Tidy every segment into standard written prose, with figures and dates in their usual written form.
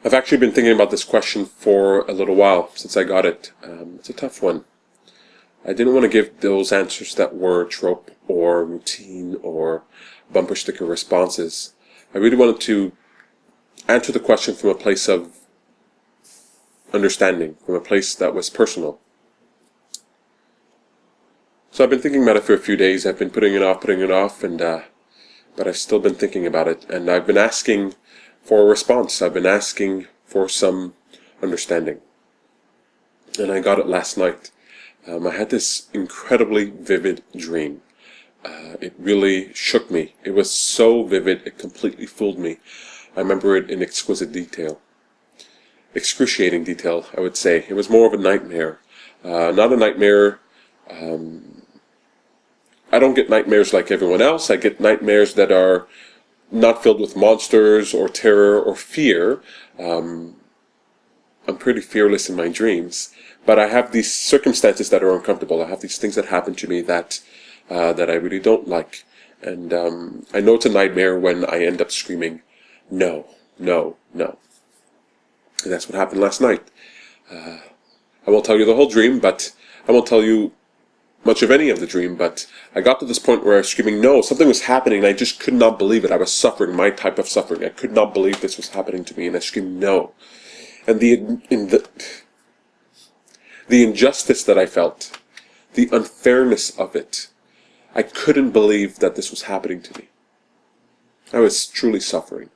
I've actually been thinking about this question for a little while since I got it. It's a tough one. I didn't want to give those answers that were trope or routine or bumper sticker responses. I really wanted to answer the question from a place of understanding, from a place that was personal. So I've been thinking about it for a few days. I've been putting it off, but I've still been thinking about it, and I've been asking for a response. I've been asking for some understanding, and I got it last night. I had this incredibly vivid dream. It really shook me. It was so vivid, it completely fooled me. I remember it in exquisite detail. Excruciating detail, I would say. It was more of a nightmare. Not a nightmare. I don't get nightmares like everyone else. I get nightmares that are not filled with monsters or terror or fear. I'm pretty fearless in my dreams. But I have these circumstances that are uncomfortable. I have these things that happen to me that I really don't like. And I know it's a nightmare when I end up screaming, no, no, no. And that's what happened last night. I won't tell you the whole dream, but I won't tell you much of any of the dream, but I got to this point where I was screaming no. Something was happening and I just could not believe it. I was suffering, my type of suffering. I could not believe this was happening to me, and I screamed no. And the injustice that I felt, the unfairness of it, I couldn't believe that this was happening to me. I was truly suffering.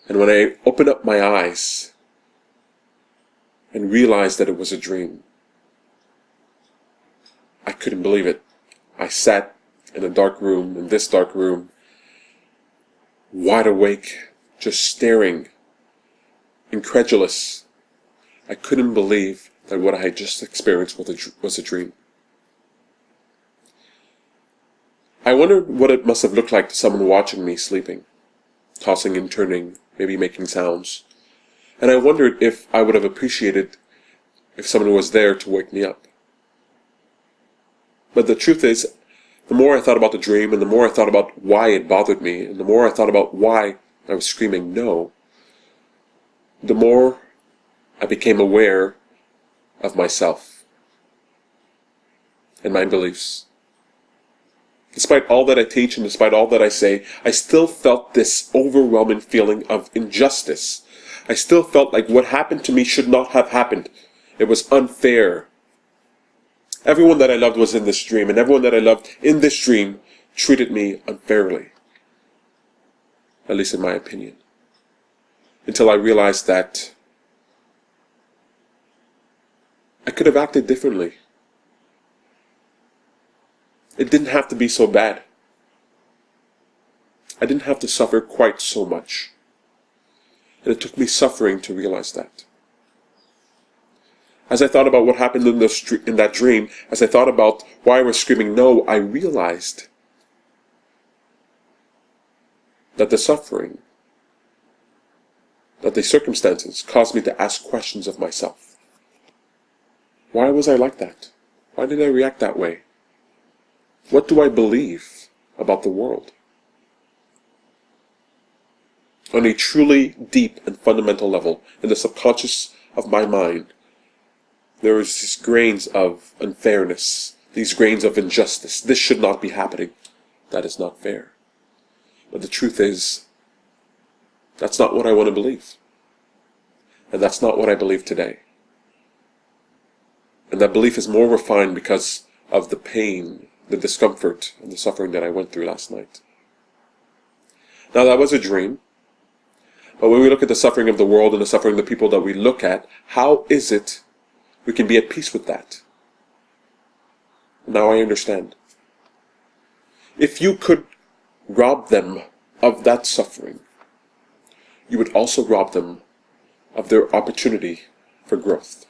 And when I opened up my eyes and realized that it was a dream, I couldn't believe it. I sat in a dark room, in this dark room, wide awake, just staring, incredulous. I couldn't believe that what I had just experienced was a dream. I wondered what it must have looked like to someone watching me sleeping, tossing and turning, maybe making sounds. And I wondered if I would have appreciated if someone was there to wake me up. But the truth is, the more I thought about the dream, and the more I thought about why it bothered me, and the more I thought about why I was screaming no, the more I became aware of myself and my beliefs. Despite all that I teach and despite all that I say, I still felt this overwhelming feeling of injustice. I still felt like what happened to me should not have happened. It was unfair. Everyone that I loved was in this dream, and everyone that I loved in this dream treated me unfairly. At least in my opinion. Until I realized that I could have acted differently. It didn't have to be so bad. I didn't have to suffer quite so much. And it took me suffering to realize that. As I thought about what happened in that dream, as I thought about why I was screaming no, I realized that the suffering, that the circumstances caused me to ask questions of myself. Why was I like that? Why did I react that way? What do I believe about the world? On a truly deep and fundamental level, in the subconscious of my mind, there is these grains of unfairness, these grains of injustice. This should not be happening. That is not fair. But the truth is, that's not what I want to believe. And that's not what I believe today. And that belief is more refined because of the pain, the discomfort, and the suffering that I went through last night. Now, that was a dream. But when we look at the suffering of the world and the suffering of the people that we look at, how is it we can be at peace with that? Now I understand. If you could rob them of that suffering, you would also rob them of their opportunity for growth.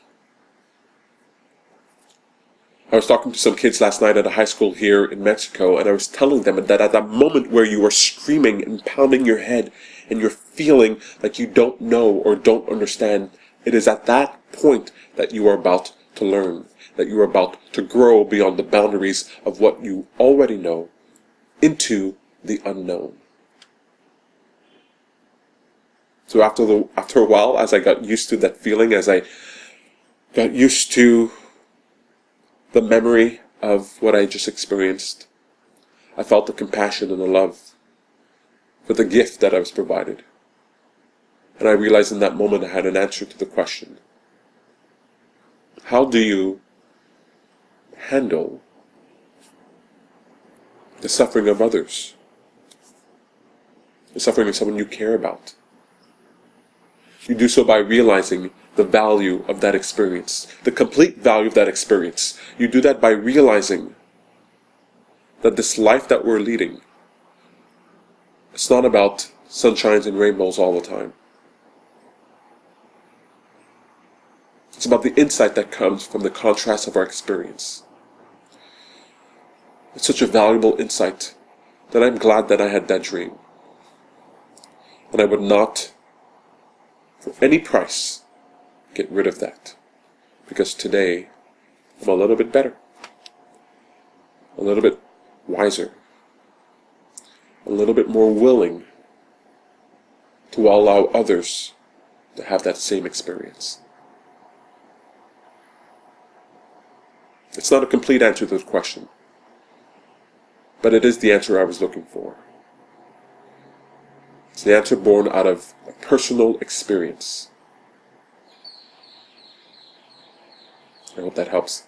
I was talking to some kids last night at a high school here in Mexico, and I was telling them that at that moment where you are screaming and pounding your head and you're feeling like you don't know or don't understand, it is at that point that you are about to learn, that you are about to grow beyond the boundaries of what you already know into the unknown. So after a while, as I got used to that feeling, as I got used to the memory of what I just experienced, I felt the compassion and the love for the gift that I was provided. And I realized in that moment I had an answer to the question: how do you handle the suffering of others? The suffering of someone you care about. You do so by realizing the value of that experience, the complete value of that experience. You do that by realizing that this life that we're leading, it's not about sunshines and rainbows all the time. It's about the insight that comes from the contrast of our experience. It's such a valuable insight that I'm glad that I had that dream. And I would not, for any price, get rid of that. Because today, I'm a little bit better. A little bit wiser. A little bit more willing to allow others to have that same experience. It's not a complete answer to the question, but it is the answer I was looking for. It's the answer born out of a personal experience. I hope that helps.